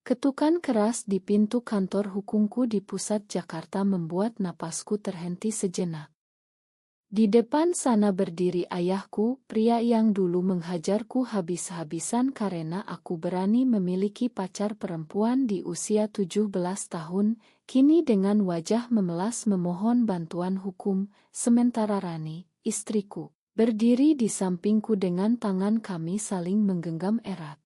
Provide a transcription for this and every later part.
Ketukan keras di pintu kantor hukumku di pusat Jakarta membuat napasku terhenti sejenak. Di depan sana berdiri ayahku, pria yang dulu menghajarku habis-habisan karena aku berani memiliki pacar perempuan di usia 17 tahun, kini dengan wajah memelas memohon bantuan hukum, sementara Rani, istriku, berdiri di sampingku dengan tangan kami saling menggenggam erat.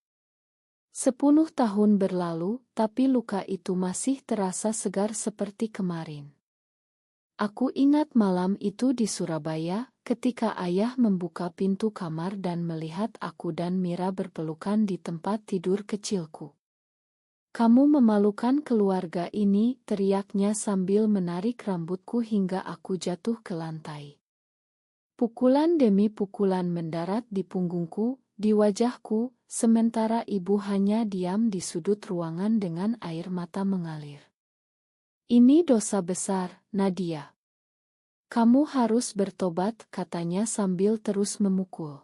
10 tahun berlalu, tapi luka itu masih terasa segar seperti kemarin. Aku ingat malam itu di Surabaya, ketika ayah membuka pintu kamar dan melihat aku dan Mira berpelukan di tempat tidur kecilku. "Kamu memalukan keluarga ini," teriaknya sambil menarik rambutku hingga aku jatuh ke lantai. Pukulan demi pukulan mendarat di punggungku, di wajahku, sementara ibu hanya diam di sudut ruangan dengan air mata mengalir. "Ini dosa besar, Nadia. Kamu harus bertobat," katanya sambil terus memukul.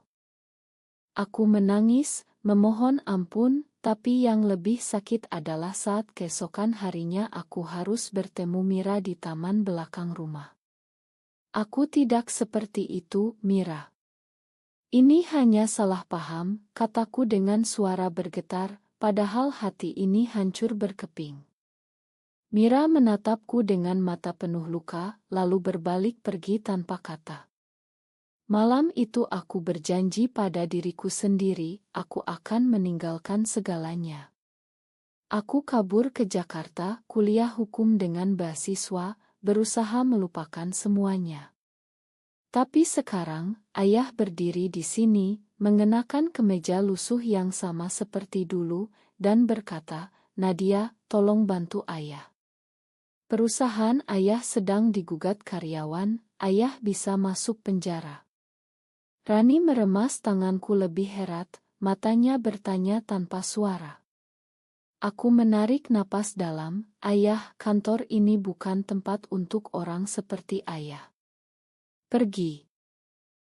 Aku menangis, memohon ampun, tapi yang lebih sakit adalah saat keesokan harinya aku harus bertemu Mira di taman belakang rumah. "Aku tidak seperti itu, Mira. Ini hanya salah paham," kataku dengan suara bergetar, padahal hati ini hancur berkeping. Mira menatapku dengan mata penuh luka, lalu berbalik pergi tanpa kata. Malam itu aku berjanji pada diriku sendiri, aku akan meninggalkan segalanya. Aku kabur ke Jakarta, kuliah hukum dengan beasiswa, berusaha melupakan semuanya. Tapi sekarang, ayah berdiri di sini, mengenakan kemeja lusuh yang sama seperti dulu, dan berkata, "Nadia, tolong bantu ayah. Perusahaan ayah sedang digugat karyawan, ayah bisa masuk penjara." Rani meremas tanganku lebih erat, matanya bertanya tanpa suara. Aku menarik napas dalam, "Ayah, kantor ini bukan tempat untuk orang seperti ayah. Pergi."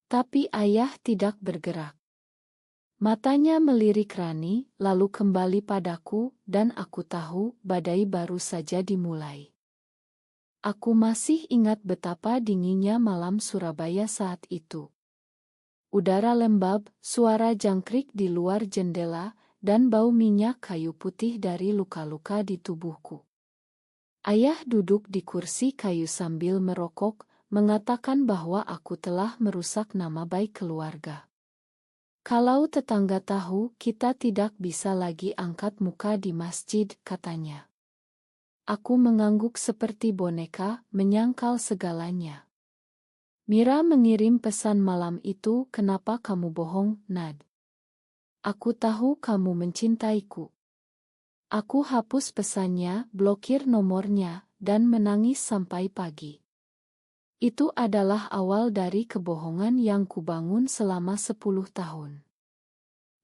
Tapi ayah tidak bergerak. Matanya melirik Rani, lalu kembali padaku, dan aku tahu badai baru saja dimulai. Aku masih ingat betapa dinginnya malam Surabaya saat itu. Udara lembab, suara jangkrik di luar jendela, dan bau minyak kayu putih dari luka-luka di tubuhku. Ayah duduk di kursi kayu sambil merokok, mengatakan bahwa aku telah merusak nama baik keluarga. "Kalau tetangga tahu, kita tidak bisa lagi angkat muka di masjid," katanya. Aku mengangguk seperti boneka, menyangkal segalanya. "Mira mengirim pesan malam itu, kenapa kamu bohong, Nad? Aku tahu kamu mencintaiku." Aku hapus pesannya, blokir nomornya, dan menangis sampai pagi. Itu adalah awal dari kebohongan yang kubangun selama 10 tahun.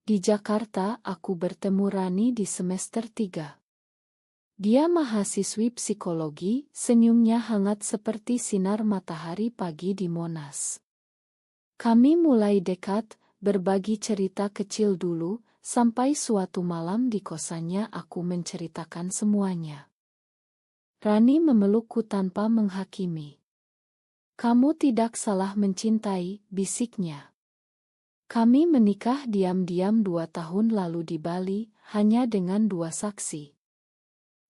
Di Jakarta, aku bertemu Rani di semester 3. Dia mahasiswi psikologi, senyumnya hangat seperti sinar matahari pagi di Monas. Kami mulai dekat, berbagi cerita kecil dulu, sampai suatu malam di kosannya aku menceritakan semuanya. Rani memelukku tanpa menghakimi. "Kamu tidak salah mencintai," bisiknya. "Kami menikah diam-diam 2 tahun lalu di Bali, hanya dengan 2 saksi.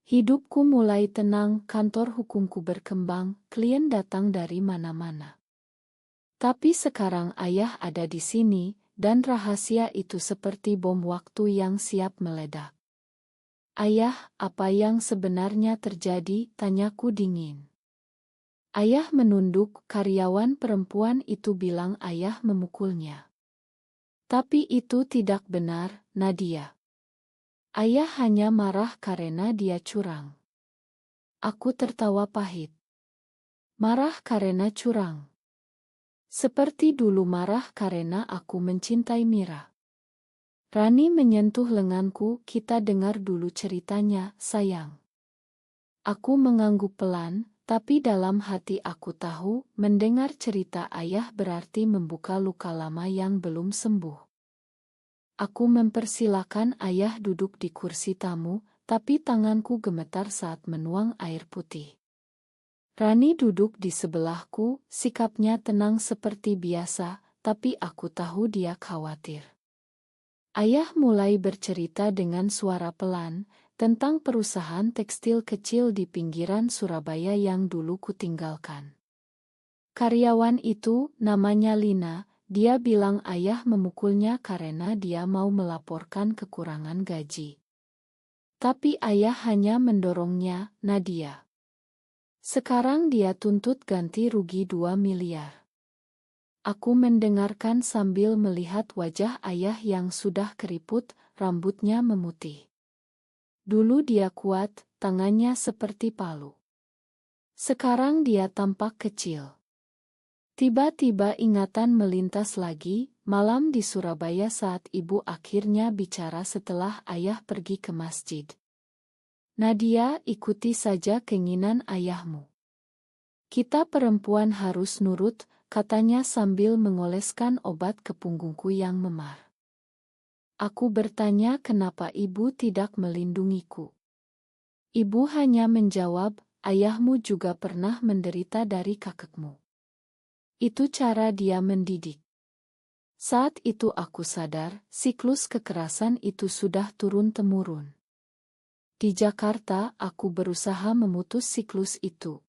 Hidupku mulai tenang, kantor hukumku berkembang, klien datang dari mana-mana. Tapi sekarang ayah ada di sini, dan rahasia itu seperti bom waktu yang siap meledak." "Ayah, apa yang sebenarnya terjadi?" tanyaku dingin. Ayah menunduk, "Karyawan perempuan itu bilang ayah memukulnya. Tapi itu tidak benar, Nadia. Ayah hanya marah karena dia curang." Aku tertawa pahit. Marah karena curang? Seperti dulu marah karena aku mencintai Mira. Rani menyentuh lenganku, "Kita dengar dulu ceritanya, sayang." Aku mengangguk pelan, tapi dalam hati aku tahu, mendengar cerita ayah berarti membuka luka lama yang belum sembuh. Aku mempersilakan ayah duduk di kursi tamu, tapi tanganku gemetar saat menuang air putih. Rani duduk di sebelahku, sikapnya tenang seperti biasa, tapi aku tahu dia khawatir. Ayah mulai bercerita dengan suara pelan tentang perusahaan tekstil kecil di pinggiran Surabaya yang dulu kutinggalkan. Karyawan itu, namanya Lina, dia bilang ayah memukulnya karena dia mau melaporkan kekurangan gaji. Tapi ayah hanya mendorongnya, Nadia. Sekarang dia tuntut ganti rugi 2 miliar. Aku mendengarkan sambil melihat wajah ayah yang sudah keriput, rambutnya memutih. Dulu dia kuat, tangannya seperti palu. Sekarang dia tampak kecil. Tiba-tiba ingatan melintas lagi, malam di Surabaya saat ibu akhirnya bicara setelah ayah pergi ke masjid. Nadia, ikuti saja keinginan ayahmu. Kita perempuan harus nurut, katanya sambil mengoleskan obat ke punggungku yang memar. Aku bertanya kenapa ibu tidak melindungiku. Ibu hanya menjawab, ayahmu juga pernah menderita dari kakekmu. Itu cara dia mendidik. Saat itu aku sadar, siklus kekerasan itu sudah turun-temurun. Di Jakarta, aku berusaha memutus siklus itu.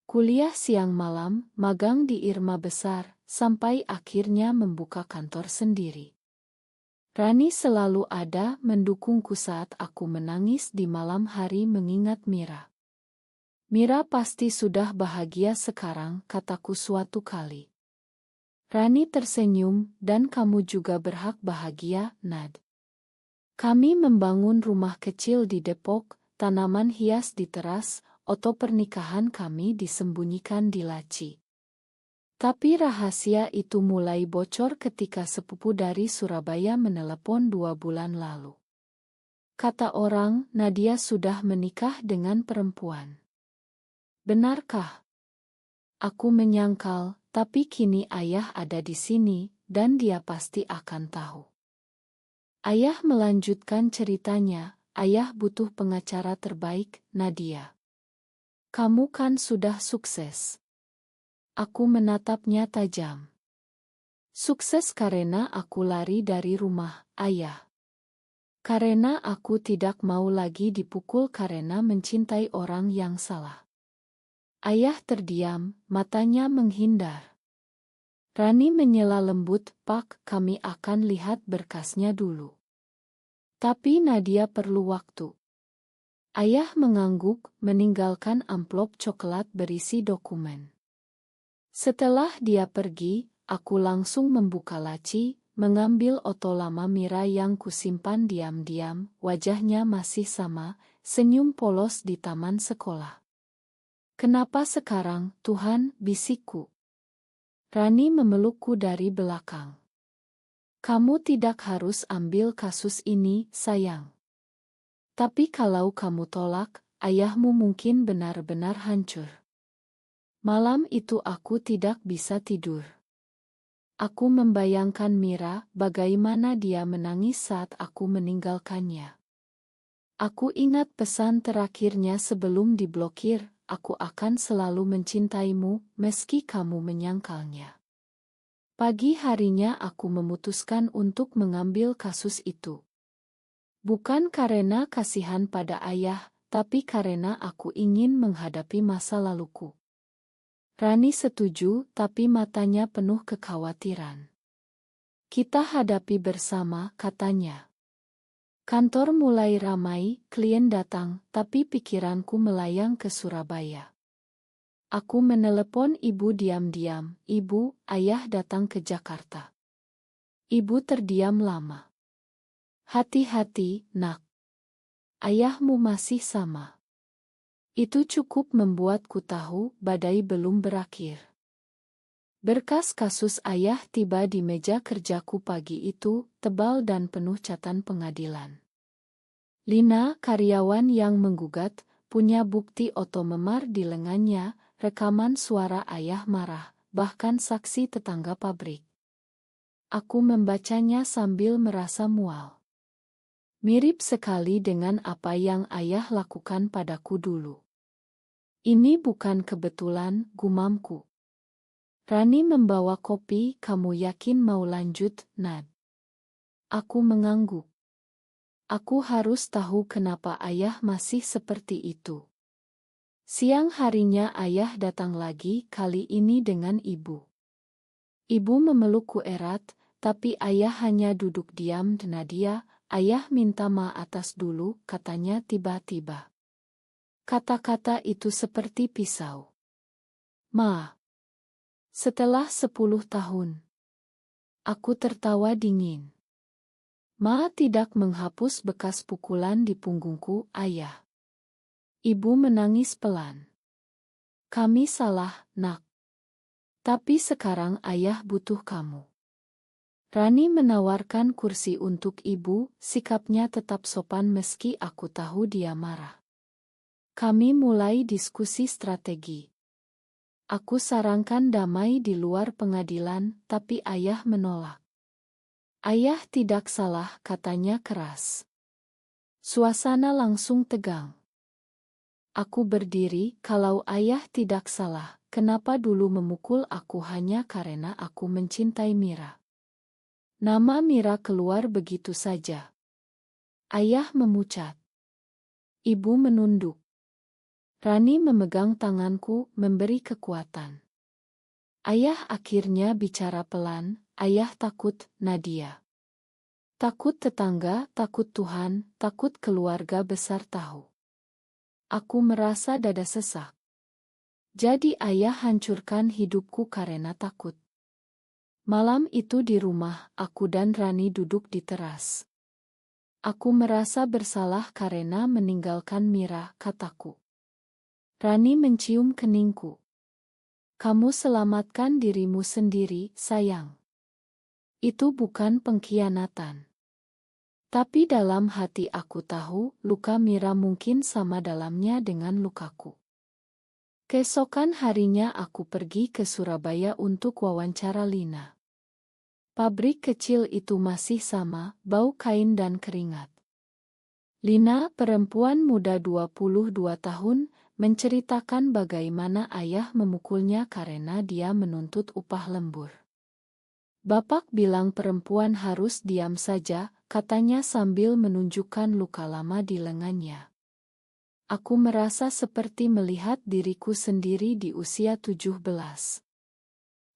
Kuliah siang malam, magang di Irma Besar, sampai akhirnya membuka kantor sendiri. Rani selalu ada mendukungku saat aku menangis di malam hari mengingat Mira. Mira pasti sudah bahagia sekarang, kataku suatu kali. Rani tersenyum, dan kamu juga berhak bahagia, Nad. Kami membangun rumah kecil di Depok, tanaman hias di teras, foto pernikahan kami disembunyikan di laci. Tapi rahasia itu mulai bocor ketika sepupu dari Surabaya menelepon 2 bulan lalu. Kata orang, Nadia sudah menikah dengan perempuan. Benarkah? Aku menyangkal, tapi kini ayah ada di sini, dan dia pasti akan tahu. Ayah melanjutkan ceritanya, ayah butuh pengacara terbaik, Nadia. Kamu kan sudah sukses. Aku menatapnya tajam. Sukses karena aku lari dari rumah, ayah. Karena aku tidak mau lagi dipukul karena mencintai orang yang salah. Ayah terdiam, matanya menghindar. Rani menyela lembut, Pak, kami akan lihat berkasnya dulu. Tapi Nadia perlu waktu. Ayah mengangguk, meninggalkan amplop coklat berisi dokumen. Setelah dia pergi, aku langsung membuka laci, mengambil foto lama Mira yang kusimpan diam-diam, wajahnya masih sama, senyum polos di taman sekolah. Kenapa sekarang, Tuhan, bisikku? Rani memelukku dari belakang. Kamu tidak harus ambil kasus ini, sayang. Tapi kalau kamu tolak, ayahmu mungkin benar-benar hancur. Malam itu aku tidak bisa tidur. Aku membayangkan Mira, bagaimana dia menangis saat aku meninggalkannya. Aku ingat pesan terakhirnya sebelum diblokir, aku akan selalu mencintaimu, meski kamu menyangkalnya. Pagi harinya aku memutuskan untuk mengambil kasus itu. Bukan karena kasihan pada ayah, tapi karena aku ingin menghadapi masa laluku. Rani setuju, tapi matanya penuh kekhawatiran. Kita hadapi bersama, katanya. Kantor mulai ramai, klien datang, tapi pikiranku melayang ke Surabaya. Aku menelepon ibu diam-diam, Ibu, ayah datang ke Jakarta. Ibu terdiam lama. Hati-hati, nak. Ayahmu masih sama. Itu cukup membuatku tahu badai belum berakhir. Berkas kasus ayah tiba di meja kerjaku pagi itu, tebal dan penuh catatan pengadilan. Lina, karyawan yang menggugat, punya bukti foto memar di lengannya, rekaman suara ayah marah, bahkan saksi tetangga pabrik. Aku membacanya sambil merasa mual. Mirip sekali dengan apa yang ayah lakukan padaku dulu. Ini bukan kebetulan, gumamku. Rani membawa kopi, kamu yakin mau lanjut, Nad? Aku mengangguk. Aku harus tahu kenapa ayah masih seperti itu. Siang harinya ayah datang lagi, kali ini dengan ibu. Ibu memelukku erat, tapi ayah hanya duduk diam. Nadia, ayah minta maaf atas dulu, katanya tiba-tiba. Kata-kata itu seperti pisau. Ma. Setelah 10 tahun. Aku tertawa dingin. Ma tidak menghapus bekas pukulan di punggungku, ayah. Ibu menangis pelan. Kami salah, Nak. Tapi sekarang ayah butuh kamu. Rani menawarkan kursi untuk ibu, sikapnya tetap sopan meski aku tahu dia marah. Kami mulai diskusi strategi. Aku sarankan damai di luar pengadilan, tapi ayah menolak. Ayah tidak salah, katanya keras. Suasana langsung tegang. Aku berdiri, kalau ayah tidak salah, kenapa dulu memukul aku hanya karena aku mencintai Mira? Nama Mira keluar begitu saja. Ayah memucat. Ibu menunduk. Rani memegang tanganku, memberi kekuatan. Ayah akhirnya bicara pelan, ayah takut, Nadia. Takut tetangga, takut Tuhan, takut keluarga besar tahu. Aku merasa dada sesak. Jadi ayah hancurkan hidupku karena takut. Malam itu di rumah, aku dan Rani duduk di teras. Aku merasa bersalah karena meninggalkan Mira, kataku. Rani mencium keningku. Kamu selamatkan dirimu sendiri, sayang. Itu bukan pengkhianatan. Tapi dalam hati aku tahu, luka Mira mungkin sama dalamnya dengan lukaku. Keesokan harinya aku pergi ke Surabaya untuk wawancara Lina. Pabrik kecil itu masih sama, bau kain dan keringat. Lina, perempuan muda 22 tahun, menceritakan bagaimana ayah memukulnya karena dia menuntut upah lembur. Bapak bilang perempuan harus diam saja, katanya sambil menunjukkan luka lama di lengannya. Aku merasa seperti melihat diriku sendiri di usia 17.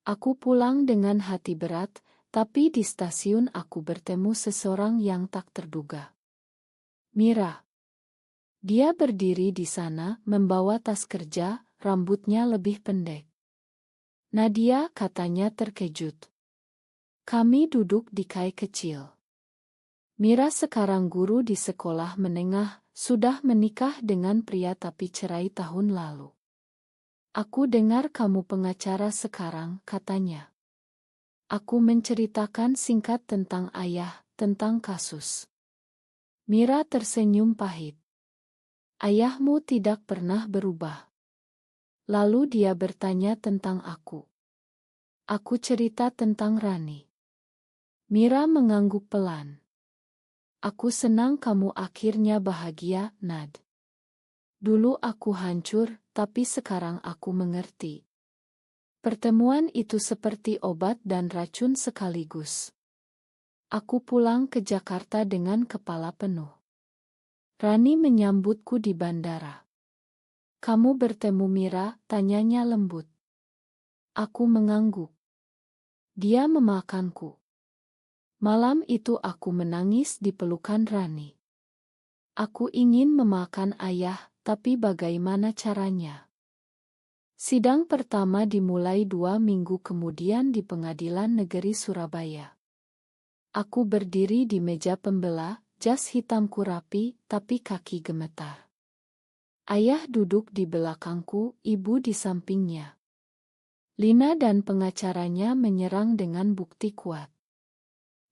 Aku pulang dengan hati berat, tapi di stasiun aku bertemu seseorang yang tak terduga. Mira. Dia berdiri di sana, membawa tas kerja, rambutnya lebih pendek. Nadia, katanya terkejut. Kami duduk di kai kecil. Mira sekarang guru di sekolah menengah, sudah menikah dengan pria tapi cerai tahun lalu. Aku dengar kamu pengacara sekarang, katanya. Aku menceritakan singkat tentang ayah, tentang kasus. Mira tersenyum pahit. Ayahmu tidak pernah berubah. Lalu dia bertanya tentang aku. Aku cerita tentang Rani. Mira mengangguk pelan. Aku senang kamu akhirnya bahagia, Nad. Dulu aku hancur, tapi sekarang aku mengerti. Pertemuan itu seperti obat dan racun sekaligus. Aku pulang ke Jakarta dengan kepala penuh. Rani menyambutku di bandara. Kamu bertemu Mira, tanyanya lembut. Aku mengangguk. Dia memakanku. Malam itu aku menangis di pelukan Rani. Aku ingin memakan ayah, tapi bagaimana caranya? Sidang pertama dimulai 2 minggu kemudian di Pengadilan Negeri Surabaya. Aku berdiri di meja pembela, jas hitamku rapi, tapi kaki gemetar. Ayah duduk di belakangku, ibu di sampingnya. Lina dan pengacaranya menyerang dengan bukti kuat.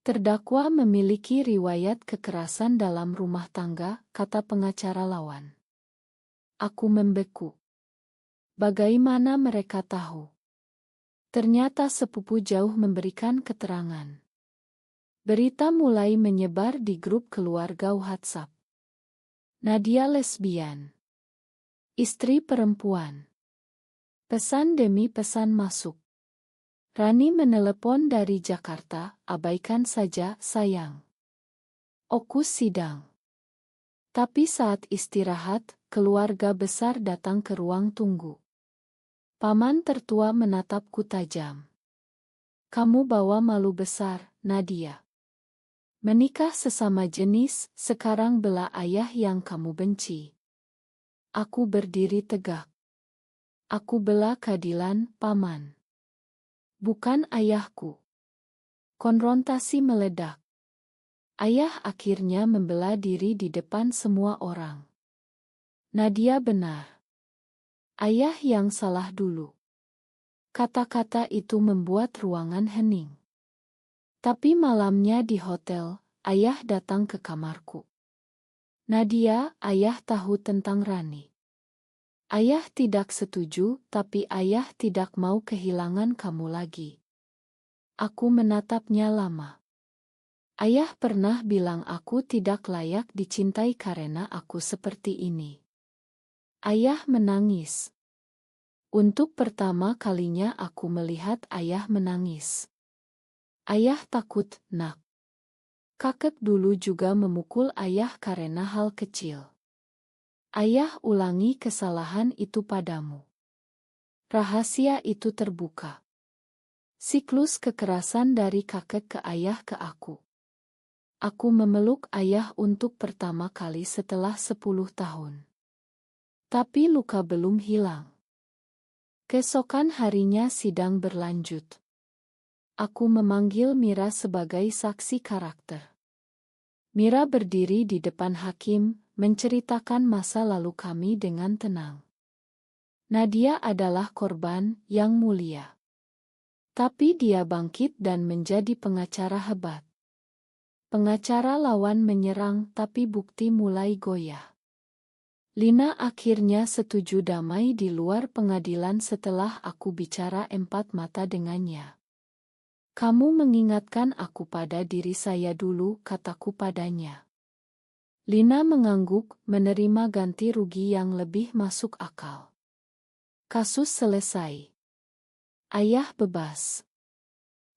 Terdakwa memiliki riwayat kekerasan dalam rumah tangga, kata pengacara lawan. Aku membeku. Bagaimana mereka tahu? Ternyata sepupu jauh memberikan keterangan. Berita mulai menyebar di grup keluarga WhatsApp. Nadia lesbian. Istri perempuan. Pesan demi pesan masuk. Rani menelepon dari Jakarta, abaikan saja sayang. Okus sidang. Tapi saat istirahat, keluarga besar datang ke ruang tunggu. Paman tertua menatapku tajam. Kamu bawa malu besar, Nadia. Menikah sesama jenis, sekarang bela ayah yang kamu benci. Aku berdiri tegak. Aku bela keadilan, Paman. Bukan ayahku. Konfrontasi meledak. Ayah akhirnya membela diri di depan semua orang. Nadia benar. Ayah yang salah dulu. Kata-kata itu membuat ruangan hening. Tapi malamnya di hotel, ayah datang ke kamarku. Nadia, ayah tahu tentang Rani. Ayah tidak setuju, tapi ayah tidak mau kehilangan kamu lagi. Aku menatapnya lama. Ayah pernah bilang aku tidak layak dicintai karena aku seperti ini. Ayah menangis. Untuk pertama kalinya aku melihat ayah menangis. Ayah takut, nak. Kakek dulu juga memukul ayah karena hal kecil. Ayah ulangi kesalahan itu padamu. Rahasia itu terbuka. Siklus kekerasan dari kakek ke ayah ke aku. Aku memeluk ayah untuk pertama kali setelah 10 tahun. Tapi luka belum hilang. Keesokan harinya sidang berlanjut. Aku memanggil Mira sebagai saksi karakter. Mira berdiri di depan hakim, menceritakan masa lalu kami dengan tenang. Nadia adalah korban yang mulia. Tapi dia bangkit dan menjadi pengacara hebat. Pengacara lawan menyerang tapi bukti mulai goyah. Lina akhirnya setuju damai di luar pengadilan setelah aku bicara empat mata dengannya. Kamu mengingatkan aku pada diri saya dulu, kataku padanya. Lina mengangguk, menerima ganti rugi yang lebih masuk akal. Kasus selesai. Ayah bebas.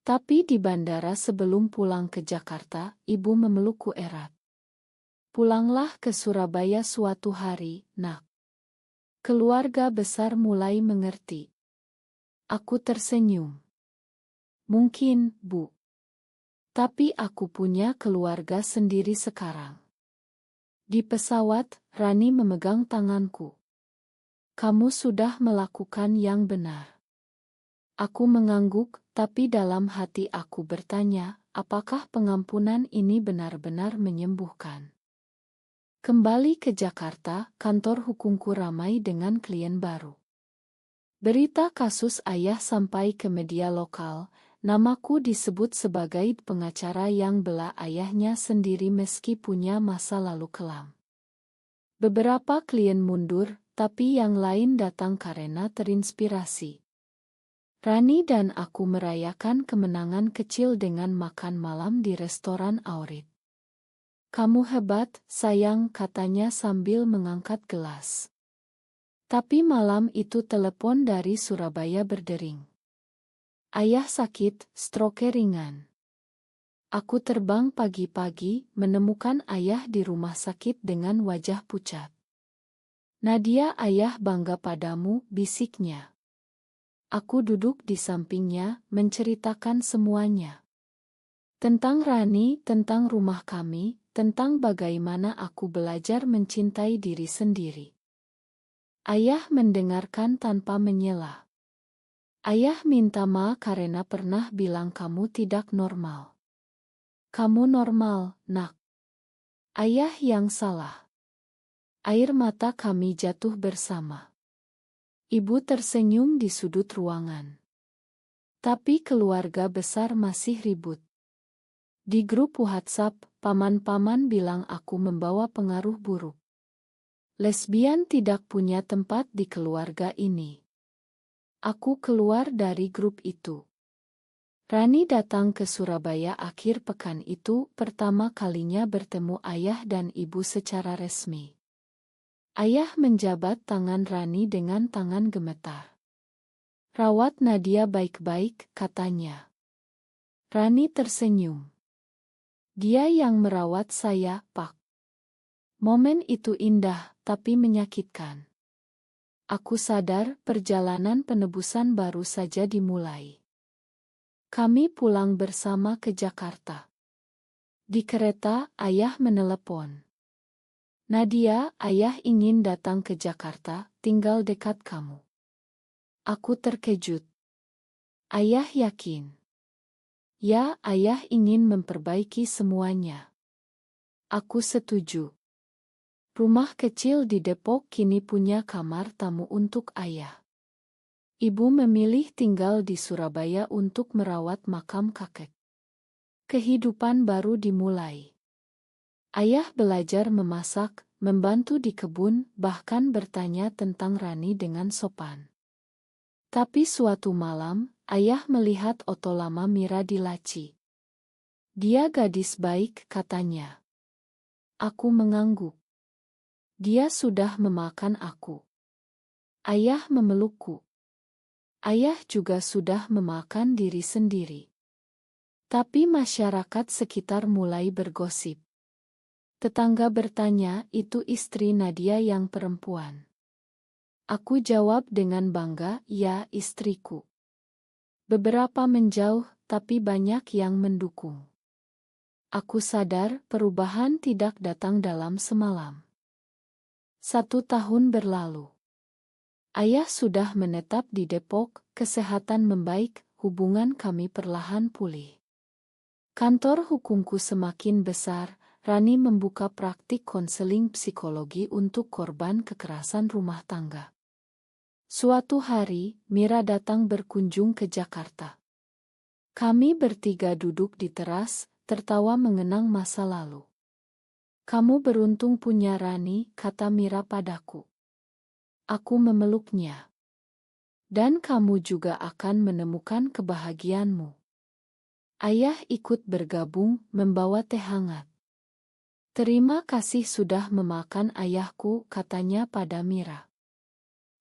Tapi di bandara sebelum pulang ke Jakarta, ibu memelukku erat. Pulanglah ke Surabaya suatu hari, nak. Keluarga besar mulai mengerti. Aku tersenyum. Mungkin, Bu. Tapi aku punya keluarga sendiri sekarang. Di pesawat, Rani memegang tanganku. Kamu sudah melakukan yang benar. Aku mengangguk, tapi dalam hati aku bertanya, apakah pengampunan ini benar-benar menyembuhkan? Kembali ke Jakarta, kantor hukumku ramai dengan klien baru. Berita kasus ayah sampai ke media lokal. Namaku disebut sebagai pengacara yang bela ayahnya sendiri meski punya masa lalu kelam. Beberapa klien mundur, tapi yang lain datang karena terinspirasi. Rani dan aku merayakan kemenangan kecil dengan makan malam di restoran Aurit. Kamu hebat, sayang, katanya sambil mengangkat gelas. Tapi malam itu telepon dari Surabaya berdering. Ayah sakit, stroke ringan. Aku terbang pagi-pagi, menemukan ayah di rumah sakit dengan wajah pucat. Nadia, ayah bangga padamu, bisiknya. Aku duduk di sampingnya, menceritakan semuanya. Tentang Rani, tentang rumah kami, tentang bagaimana aku belajar mencintai diri sendiri. Ayah mendengarkan tanpa menyela. Ayah minta maaf karena pernah bilang kamu tidak normal. Kamu normal, nak. Ayah yang salah. Air mata kami jatuh bersama. Ibu tersenyum di sudut ruangan. Tapi keluarga besar masih ribut. Di grup WhatsApp, paman-paman bilang aku membawa pengaruh buruk. Lesbian tidak punya tempat di keluarga ini. Aku keluar dari grup itu. Rani datang ke Surabaya akhir pekan itu pertama kalinya bertemu ayah dan ibu secara resmi. Ayah menjabat tangan Rani dengan tangan gemetar. "Rawat Nadia baik-baik," katanya. Rani tersenyum. "Dia yang merawat saya, Pak." Momen itu indah, tapi menyakitkan. Aku sadar perjalanan penebusan baru saja dimulai. Kami pulang bersama ke Jakarta. Di kereta, ayah menelepon. "Nadia, ayah ingin datang ke Jakarta, tinggal dekat kamu." Aku terkejut. "Ayah yakin?" "Ya, ayah ingin memperbaiki semuanya." Aku setuju. Rumah kecil di Depok kini punya kamar tamu untuk ayah. Ibu memilih tinggal di Surabaya untuk merawat makam kakek. Kehidupan baru dimulai. Ayah belajar memasak, membantu di kebun, bahkan bertanya tentang Rani dengan sopan. Tapi suatu malam, ayah melihat oto lama Mira di laci. "Dia gadis baik," katanya. Aku mengangguk. "Dia sudah memakan aku." Ayah memelukku. "Ayah juga sudah memakan diri sendiri." Tapi masyarakat sekitar mulai bergosip. Tetangga bertanya, "Itu istri Nadia yang perempuan?" Aku jawab dengan bangga, "Ya, istriku." Beberapa menjauh, tapi banyak yang mendukung. Aku sadar perubahan tidak datang dalam semalam. 1 tahun berlalu. Ayah sudah menetap di Depok, kesehatan membaik, hubungan kami perlahan pulih. Kantor hukumku semakin besar, Rani membuka praktik konseling psikologi untuk korban kekerasan rumah tangga. Suatu hari, Mira datang berkunjung ke Jakarta. Kami bertiga duduk di teras, tertawa mengenang masa lalu. "Kamu beruntung punya Rani," kata Mira padaku. Aku memeluknya. "Dan kamu juga akan menemukan kebahagiaanmu." Ayah ikut bergabung, membawa teh hangat. "Terima kasih sudah memakan ayahku," katanya pada Mira.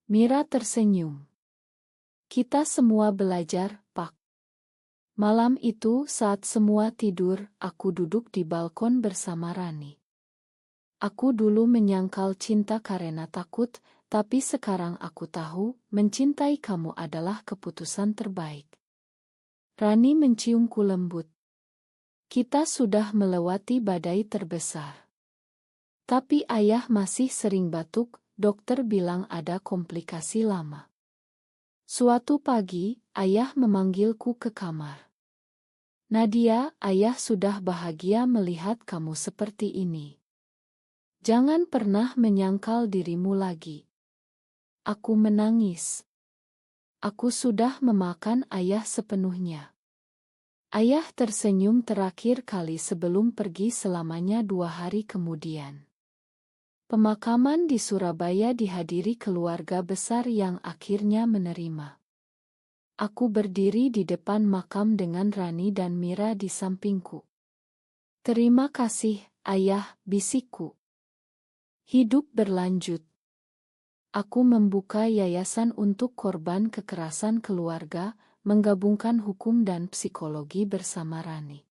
Mira tersenyum. "Kita semua belajar, Pak." Malam itu saat semua tidur, aku duduk di balkon bersama Rani. Aku dulu menyangkal cinta karena takut, tapi sekarang aku tahu, mencintai kamu adalah keputusan terbaik. Rani menciumku lembut. Kita sudah melewati badai terbesar. Tapi ayah masih sering batuk, dokter bilang ada komplikasi lama. Suatu pagi, ayah memanggilku ke kamar. "Nadia, ayah sudah bahagia melihat kamu seperti ini. Jangan pernah menyangkal dirimu lagi." Aku menangis. Aku sudah memakan ayah sepenuhnya. Ayah tersenyum terakhir kali sebelum pergi selamanya 2 hari kemudian. Pemakaman di Surabaya dihadiri keluarga besar yang akhirnya menerima. Aku berdiri di depan makam dengan Rani dan Mira di sampingku. "Terima kasih, ayah," bisikku. Hidup berlanjut. Aku membuka yayasan untuk korban kekerasan keluarga, menggabungkan hukum dan psikologi bersama Rani.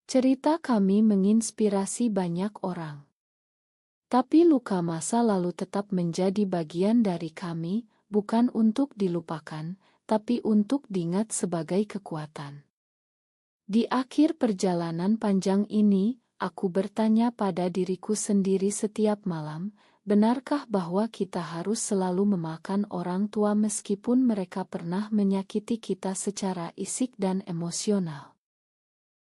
Cerita kami menginspirasi banyak orang. Tapi luka masa lalu tetap menjadi bagian dari kami, bukan untuk dilupakan, tapi untuk diingat sebagai kekuatan. Di akhir perjalanan panjang ini, aku bertanya pada diriku sendiri setiap malam, benarkah bahwa kita harus selalu memakan orang tua meskipun mereka pernah menyakiti kita secara fisik dan emosional?